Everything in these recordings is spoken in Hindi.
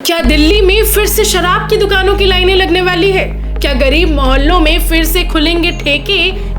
क्या दिल्ली में फिर से शराब की दुकानों की लाइनें लगने वाली है? क्या गरीब मोहल्लों में फिर से खुलेंगे ठेके,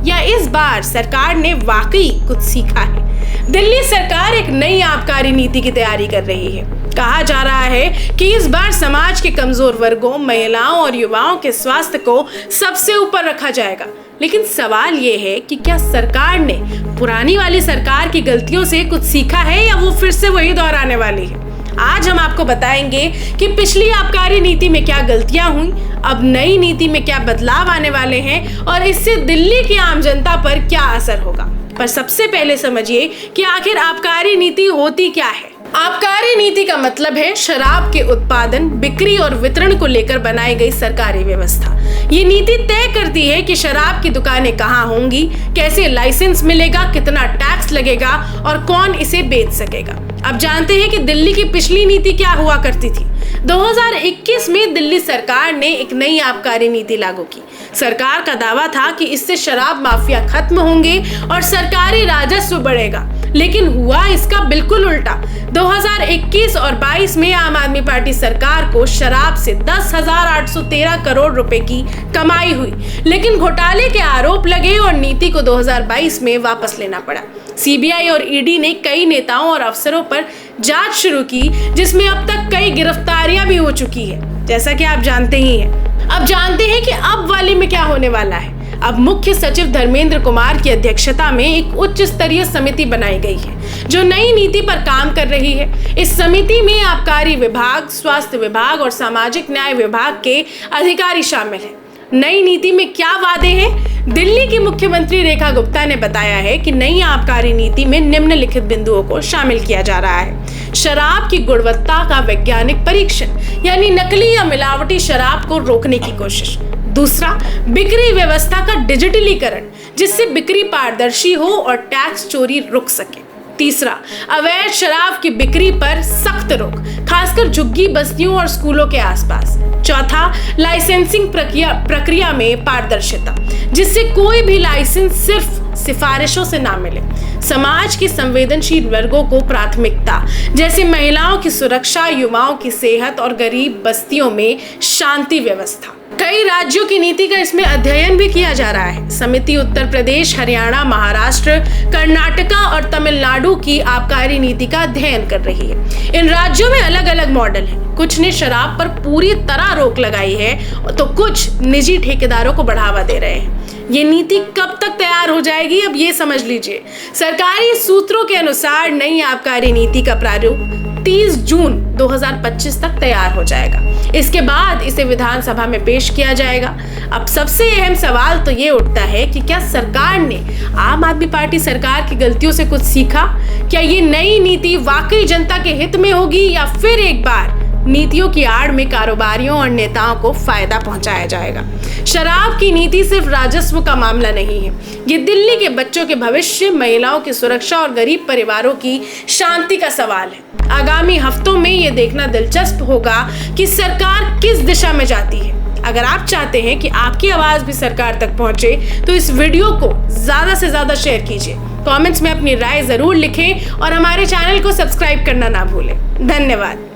या इस बार सरकार ने वाकई कुछ सीखा है? दिल्ली सरकार एक नई आबकारी नीति की तैयारी कर रही है। कहा जा रहा है कि इस बार समाज के कमजोर वर्गों, महिलाओं और युवाओं के स्वास्थ्य को सबसे ऊपर रखा जाएगा। लेकिन सवाल ये है कि क्या सरकार ने पुरानी वाली सरकार की गलतियों से कुछ सीखा है, या वो फिर से वही दोहराने वाली है? आज हम आपको बताएंगे कि पिछली आबकारी नीति में क्या गलतियां हुई, अब नई नीति में क्या बदलाव आने वाले हैं और इससे दिल्ली की आम जनता पर क्या असर होगा। पर सबसे पहले समझिए कि आखिर आबकारी नीति होती क्या है। आबकारी नीति का मतलब है शराब के उत्पादन, बिक्री और वितरण को लेकर बनाई गई सरकारी व्यवस्था। ये नीति तय करती है कि शराब की दुकानें कहाँ होंगी, कैसे लाइसेंस मिलेगा, कितना टैक्स लगेगा और कौन इसे बेच सकेगा। अब जानते हैं कि दिल्ली की पिछली नीति क्या हुआ करती थी। 2021 में दिल्ली सरकार ने एक नई आबकारी नीति लागू की। सरकार का दावा था कि इससे शराब माफिया खत्म होंगे और सरकारी राजस्व बढ़ेगा, लेकिन हुआ इसका बिल्कुल उल्टा। 2021 और 22 में आम आदमी पार्टी सरकार को शराब से 10,813 करोड़ रुपए की कमाई हुई, लेकिन घोटाले के आरोप लगे और नीति को 2022 में वापस लेना पड़ा। सीबीआई और ईडी ने कई नेताओं और अफसरों पर जांच शुरू की, जिसमें अब तक कई गिरफ्तारियां भी हो चुकी है, जैसा कि आप जानते ही हैं। अब जानते हैं कि अब वाले में क्या होने वाला है। अब मुख्य सचिव धर्मेंद्र कुमार की अध्यक्षता में एक उच्च स्तरीय समिति बनाई गई है जो नई नीति पर काम कर रही है। इस समिति में आबकारी विभाग, स्वास्थ्य विभाग और सामाजिक न्याय विभाग के अधिकारी शामिल हैं। नई नीति में क्या वादे हैं? दिल्ली की मुख्यमंत्री रेखा गुप्ता ने बताया है कि नई आबकारी नीति में निम्नलिखित बिंदुओं को शामिल किया जा रहा है। शराब की गुणवत्ता का वैज्ञानिक परीक्षण, यानी नकली या मिलावटी शराब को रोकने की कोशिश। दूसरा, बिक्री व्यवस्था का डिजिटलीकरण, जिससे बिक्री पारदर्शी हो और टैक्स चोरी रुक सके। तीसरा, अवैध शराब की बिक्री पर सख्त रोक, खासकर झुग्गी बस्तियों और स्कूलों के आसपास। चौथा, लाइसेंसिंग प्रक्रिया में पारदर्शिता, जिससे कोई भी लाइसेंस सिर्फ सिफारिशों से ना मिले। समाज के संवेदनशील वर्गों को प्राथमिकता, जैसे महिलाओं की सुरक्षा, युवाओं की सेहत और गरीब बस्तियों में शांति व्यवस्था। कई राज्यों की नीति का इसमें अध्ययन भी किया जा रहा है। समिति उत्तर प्रदेश, हरियाणा, महाराष्ट्र, कर्नाटका और तमिलनाडु की आबकारी नीति का अध्ययन कर रही है। इन राज्यों में अलग अलग मॉडल हैं। कुछ ने शराब पर पूरी तरह रोक लगाई है, तो कुछ निजी ठेकेदारों को बढ़ावा दे रहे हैं। ये नीति कब तक तैयार हो जाएगी, अब ये समझ लीजिए। सरकारी सूत्रों के अनुसार नई आबकारी नीति का प्रारूप 30 जून 2025 तक तैयार हो जाएगा। इसके बाद इसे विधानसभा में पेश किया जाएगा। अब सबसे अहम सवाल तो ये उठता है कि क्या सरकार ने आम आदमी पार्टी सरकार की गलतियों से कुछ सीखा? क्या ये नई नीति वाकई जनता के हित में होगी, या फिर एक बार नीतियों की आड़ में कारोबारियों और नेताओं को फायदा पहुंचाया जाएगा? शराब की नीति सिर्फ राजस्व का मामला नहीं है, ये दिल्ली के बच्चों के भविष्य, महिलाओं की सुरक्षा और गरीब परिवारों की शांति का सवाल है। आगामी हफ्तों में ये देखना दिलचस्प होगा कि सरकार किस दिशा में जाती है। अगर आप चाहते हैं कि आपकी आवाज भी सरकार तक पहुंचे, तो इस वीडियो को ज्यादा से ज्यादा शेयर कीजिए। कमेंट्स में अपनी राय जरूर लिखें और हमारे चैनल को सब्सक्राइब करना ना भूलें। धन्यवाद।